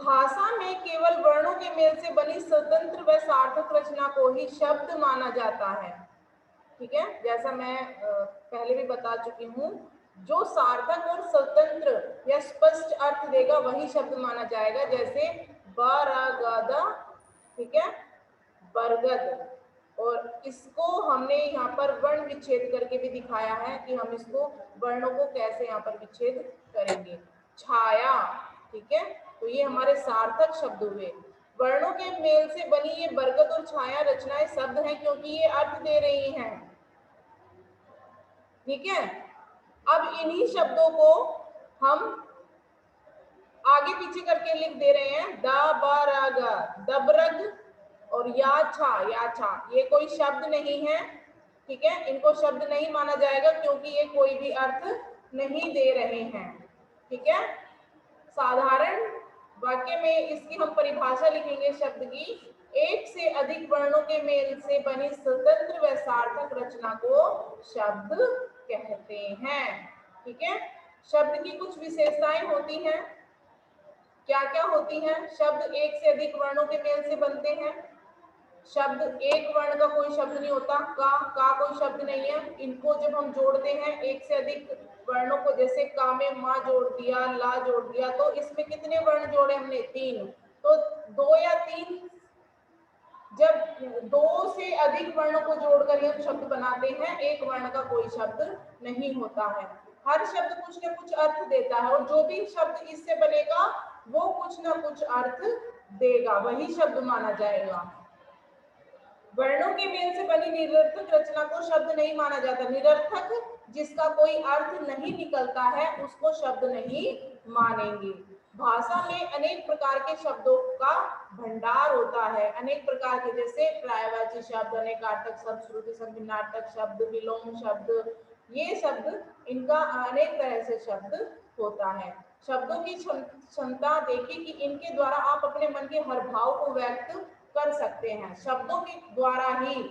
भाषा में केवल वर्णों के मेल से बनी स्वतंत्र व सार्थक रचना को ही शब्द माना जाता है। ठीक है, जैसा मैं पहले भी बता चुकी हूँ, जो सार्थक और स्वतंत्र या स्पष्ट अर्थ देगा वही शब्द माना जाएगा। जैसे बरगद, ठीक है, बरगद। और इसको हमने यहाँ पर वर्ण विच्छेद करके भी दिखाया है कि हम इसको वर्णों को कैसे यहाँ पर विच्छेद करेंगे। छाया, ठीक है, तो ये हमारे सार्थक शब्द हुए। वर्णों के मेल से बनी ये बरगद और छाया रचनाएं शब्द हैं क्योंकि ये अर्थ दे रही हैं। ठीक है, अब इन्हीं शब्दों को हम आगे पीछे करके लिख दे रहे हैं। द बरग, दबरग और याछा, ये कोई शब्द नहीं है। ठीक है, इनको शब्द नहीं माना जाएगा क्योंकि ये कोई भी अर्थ नहीं दे रहे हैं। ठीक है, साधारण वाक्य में इसकी हम परिभाषा लिखेंगे शब्द की। एक से अधिक वर्णों के मेल से बनी स्वतंत्र व सार्थक रचना को शब्द कहते हैं। ठीक है, शब्द की कुछ विशेषताएं होती हैं। क्या क्या होती हैं? शब्द एक से अधिक वर्णों के मेल से बनते हैं। शब्द एक वर्ण का कोई शब्द नहीं होता। का कोई शब्द नहीं है। इनको जब हम जोड़ते हैं एक से अधिक वर्णों को, जैसे का में माँ जोड़ दिया, ला जोड़ दिया, तो इसमें कितने वर्ण जोड़े हमने? 3। तो 2 या 3, जब 2 से अधिक वर्णों को जोड़कर हम शब्द बनाते हैं, एक वर्ण का कोई शब्द नहीं होता है। हर शब्द कुछ न कुछ अर्थ देता है और जो भी शब्द इससे बनेगा वो कुछ न कुछ अर्थ देगा, वही शब्द माना जाएगा। वर्णों के मेल से बनी निरर्थक रचना को शब्द नहीं माना जाता। निरर्थक जिसका कोई अर्थ नहीं निकलता है उसको शब्द नहीं मानेंगे। भाषा में अनेक प्रकार के शब्दों का भंडार होता है। अनेक प्रकार के, जैसे पर्यायवाची शब्द, अनेकार्थक शब्द, श्रुति संज्ञार्थक शब्द, विलोम शब्द, ये शब्द, इनका अनेक तरह से शब्द होता है। शब्दों की क्षमता देखिए कि इनके द्वारा आप अपने मन के हर भाव को व्यक्त कर सकते हैं। शब्दों के द्वारा ही,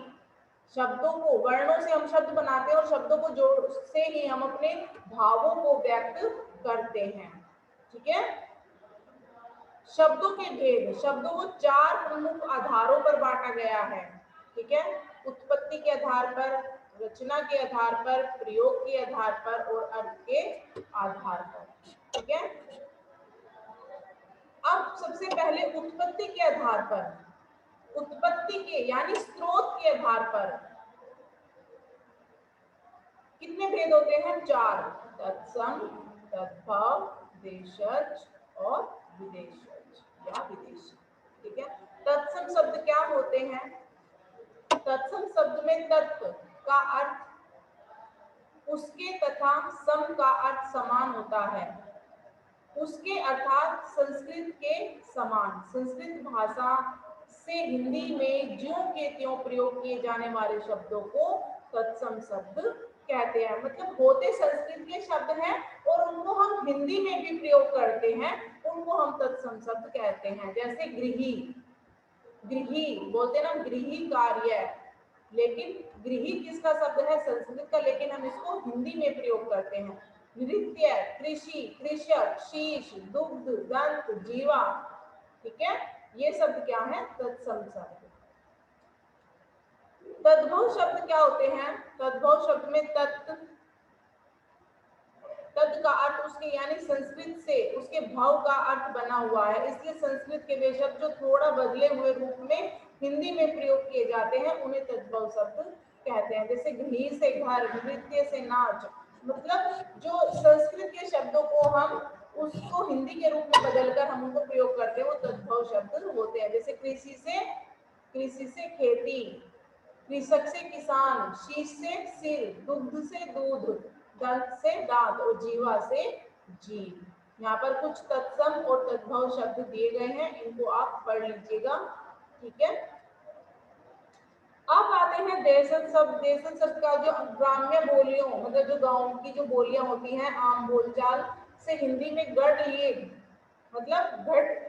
शब्दों को, वर्णों से हम शब्द बनाते हैं और शब्दों को जोड़ से ही हम अपने भावों को व्यक्त करते हैं। ठीक है, शब्दों के भेद। शब्दों को 4 प्रमुख आधारों पर बांटा गया है। ठीक है, उत्पत्ति के आधार पर, रचना के आधार पर, प्रयोग के आधार पर और अर्थ के आधार पर। ठीक है, अब सबसे पहले उत्पत्ति के आधार पर, उत्पत्ति के यानी स्रोत के आधार पर कितने भेद होते हैं? 4। तत्सम, तद्भव, देशज और विदेशज या विदेशी। ठीक है, तत्सम शब्द क्या होते हैं? तत्सम शब्द में तत्व का अर्थ उसके तथा सम का अर्थ समान होता है। उसके अर्थात संस्कृत के समान। संस्कृत भाषा से हिंदी में ज्यों के त्यों प्रयोग किए जाने वाले शब्दों को तत्सम शब्द कहते हैं। मतलब होते संस्कृत के शब्द हैं और उनको हम हिंदी में भी प्रयोग करते हैं, उनको हम तत्सम शब्द कहते हैं। जैसे गृही, गृही बोलते ना, गृही कार्य, लेकिन गृही किसका शब्द है? संस्कृत का, लेकिन हम इसको हिंदी में प्रयोग करते हैं। नृत्य, कृषि, कृषक, शीश, दुग्ध, दंत, जीवा। ठीक है, ये शब्द क्या है? तत्सम शब्द। तद्भव शब्द क्या होते हैं? तद्भव शब्द में तत्, तद का अर्थ उसके यानी संस्कृत से उसके भाव का अर्थ बना हुआ है, इसलिए संस्कृत के वे शब्द जो थोड़ा बदले हुए रूप में हिंदी में प्रयोग किए जाते हैं उन्हें तद्भव शब्द कहते हैं। जैसे गृही से घर, नृत्य से नाच, मतलब जो संस्कृत के शब्दों को हम उसको हिंदी के रूप में बदलकर हम उनको प्रयोग करते हैं वो तद्भव शब्द होते हैं। जैसे कृषि से खेती, कृषक से किसान, शीश से सिर, दुग्ध से दूध, दंत से दांत और जीवा से जीव। यहाँ पर कुछ तत्सम और तद्भव शब्द दिए गए हैं, इनको आप पढ़ लीजिएगा। ठीक है, अब आते हैं देशज शब्द। देशज शब्द का जो ग्राम्य बोलियों, मतलब जो गांव की जो बोलियां होती हैं, आम बोलचाल से हिंदी में गढ़ लिए, मतलब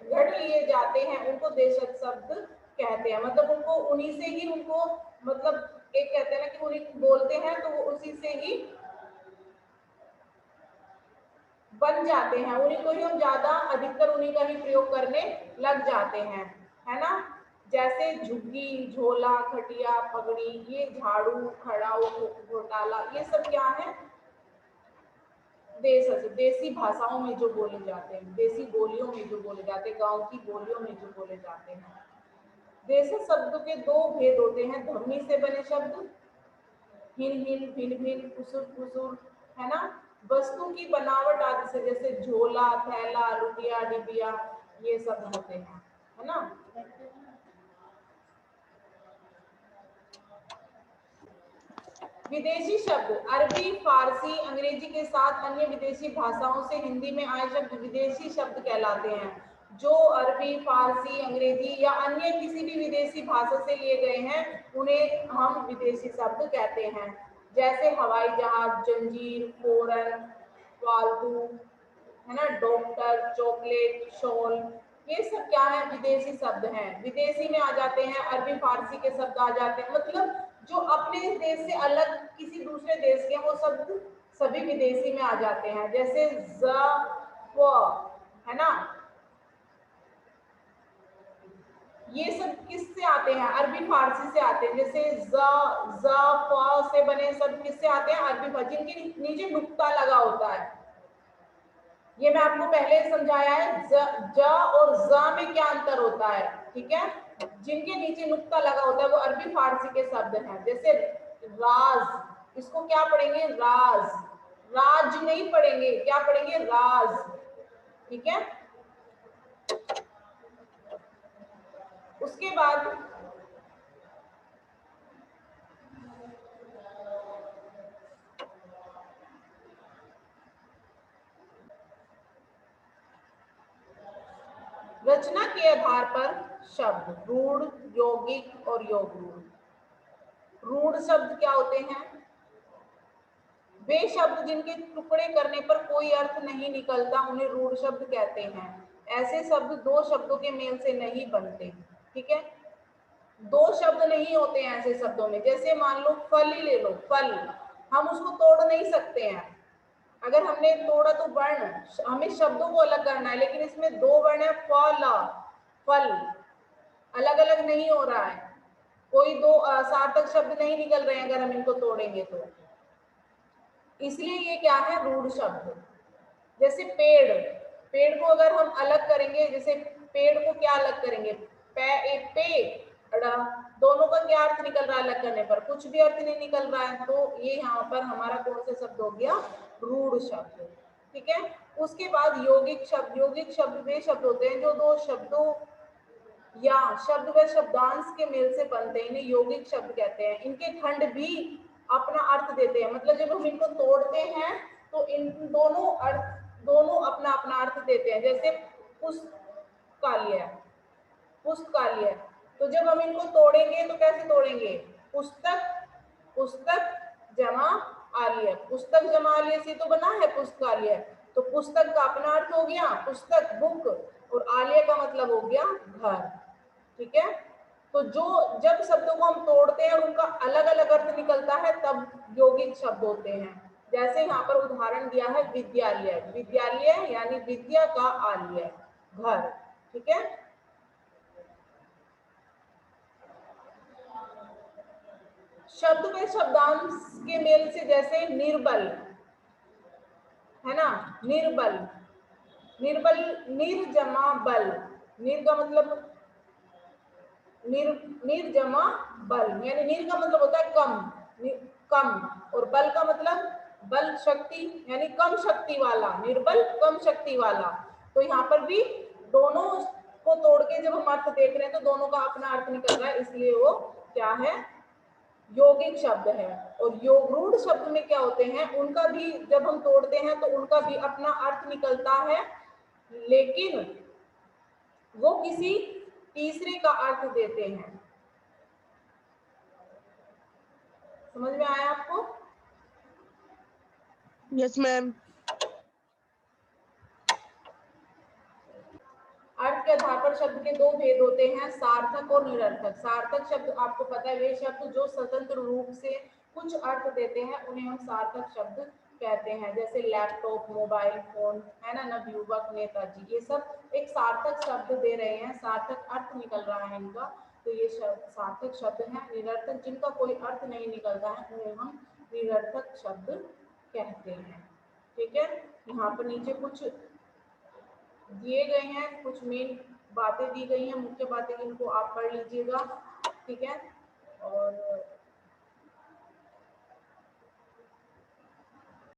गढ़ लिए जाते हैं, उनको देशज शब्द कहते हैं। मतलब उनको उन्हीं से ही उनको, मतलब एक कहते हैं ना कि उन्हीं बोलते हैं तो वो उसी से ही बन जाते हैं, उन्हीं को ही हम ज्यादा अधिकतर उन्हीं का ही प्रयोग करने लग जाते हैं, है ना। जैसे झुग्गी, झोला, खटिया, पगड़ी, ये झाड़ू, खड़ाऊ, घोटाला, ये सब क्या है, देसी भाषाओं में जो बोले जाते हैं, देसी बोलियों में जो बोले जाते हैं, गांव की बोलियों में जो बोले जाते हैं। देशज शब्द के दो भेद होते हैं, ध्वनि से बने शब्द, हिन हिन, भिन भिन, फुसुर फुसुर, है ना। वस्तु की बनावट आदि से, जैसे झोला, थैला, लुटिया, डिबिया, ये सब होते हैं, है ना। विदेशी शब्द, अरबी, फारसी, अंग्रेजी के साथ अन्य विदेशी भाषाओं से हिंदी में आए शब्द विदेशी शब्द कहलाते हैं। जो अरबी, फारसी, अंग्रेजी या अन्य किसी भी विदेशी भाषा से लिए गए हैं उन्हें हम विदेशी शब्द कहते हैं। जैसे हवाई जहाज, जंजीर, फोरन, फालतू, है ना, डॉक्टर, चॉकलेट, शॉल, ये सब क्या है, विदेशी शब्द हैं, विदेशी में आ जाते हैं। अरबी फारसी के शब्द आ जाते हैं, मतलब जो अपने देश से अलग किसी दूसरे देश के, वो शब्द सभी विदेशी में आ जाते हैं। जैसे ज, व, है ना, ये सब किससे आते हैं, अरबी फारसी से आते हैं। जैसे ज, फ से बने शब्द किससे आते हैं, अरबी फारसी, जिनके नीचे नुक्ता लगा होता है। ये मैं आपको पहले समझाया है, ज और ज में क्या अंतर होता है, ठीक है। जिनके नीचे नुक्ता लगा होता है वो अरबी फारसी के शब्द हैं। जैसे राज, इसको क्या पढ़ेंगे, राज, राज नहीं पढ़ेंगे, क्या पढ़ेंगे, राज, ठीक है। उसके बाद रचना के आधार पर शब्द, रूढ़, यौगिक और योग रूढ़। रूढ़ शब्द क्या होते हैं, वे शब्द जिनके टुकड़े करने पर कोई अर्थ नहीं निकलता उन्हें रूढ़ शब्द कहते हैं। ऐसे शब्द दो शब्दों के मेल से नहीं बनते, ठीक है, दो शब्द नहीं होते हैं ऐसे शब्दों में। जैसे मान लो फल ही ले लो, फल हम उसको तोड़ नहीं सकते हैं, अगर हमने तोड़ा तो वर्ण, हमें शब्दों को अलग करना है, लेकिन इसमें दो वर्ण है, फल, फल अलग अलग नहीं हो रहा है, कोई दो सार्थक शब्द नहीं निकल रहे हैं अगर हम इनको तोड़ेंगे तो, इसलिए ये क्या है, रूढ़ शब्द। जैसे पेड़, पेड़ को अगर हम अलग करेंगे, जैसे पेड़ को क्या अलग करेंगे, पेड़, दोनों का क्या अर्थ निकल रहा है अलग करने पर, कुछ भी अर्थ नहीं निकल रहा है, तो ये यहाँ पर हमारा कौन सा शब्द हो गया, रूढ़ शब्द, ठीक है। उसके बाद यौगिक शब्द, यौगिक शब्द वे शब्द होते हैं जो दो शब्दों या शब्द व शब्दांश के मेल से बनते हैं, इन्हें यौगिक शब्द कहते हैं। इनके खंड भी अपना अर्थ देते हैं, मतलब जब हम इनको तोड़ते हैं तो इन दोनों अर्थ, दोनों अपना अपना अर्थ देते हैं। जैसे पुस्तकालय, पुस्तकालय, तो जब हम इनको तोड़ेंगे तो कैसे तोड़ेंगे, पुस्तक, पुस्तक जमा आलय, पुस्तक जमा आलय से तो बना है पुस्तकालय, तो पुस्तक का अपना अर्थ हो गया पुस्तक, बुक, और आलय का मतलब हो गया घर, ठीक है। तो जो जब शब्दों को हम तोड़ते हैं और उनका अलग अलग अर्थ निकलता है तब यौगिक शब्द होते हैं। जैसे यहाँ पर उदाहरण दिया है विद्यालय, विद्यालय यानी विद्या का आलय, घर, ठीक है। शब्द में शब्दांश के मेल से, जैसे निर्बल, है ना, निर्बल, निर्बल, निर्जमा बल, निर का मतलब निर्जमा बल, यानी निर का मतलब होता है कम, कम, और बल का मतलब बल शक्ति, यानी कम शक्ति वाला, निर्बल कम शक्ति वाला। तो यहाँ पर भी दोनों को तोड़ के जब हम अर्थ देख रहे हैं तो दोनों का अपना अर्थ निकल रहा है, इसलिए वो क्या है, यौगिक शब्द है। और रूढ़ शब्द में क्या होते हैं, उनका भी जब हम तोड़ते हैं तो उनका भी अपना अर्थ निकलता है, लेकिन वो किसी तीसरे का अर्थ देते हैं। समझ में आया आपको? Yes ma'am. अर्थ के आधार पर शब्द के दो भेद होते हैं, सार्थक और निरर्थक। सार्थक शब्द आपको पता है, वे शब्द जो स्वतंत्र रूप से कुछ अर्थ देते हैं उन्हें हम सार्थक शब्द कहते हैं, जैसे लैपटॉप, मोबाइल फोन, है ना, नवयुवक, नेताजी, ये सब एक सार्थक शब्द दे रहे हैं, सार्थक अर्थ निकल रहा है इनका, तो ये शब्द सार्थक शब्द हैं। निरर्थक जिनका कोई अर्थ नहीं निकलता है उन्हें हम निरर्थक शब्द कहते हैं। ठीक है, यहाँ पर नीचे कुछ दिए गए हैं, कुछ मेन बातें दी गई हैं, मुख्य बातें, इनको आप पढ़ लीजिएगा। ठीक है, और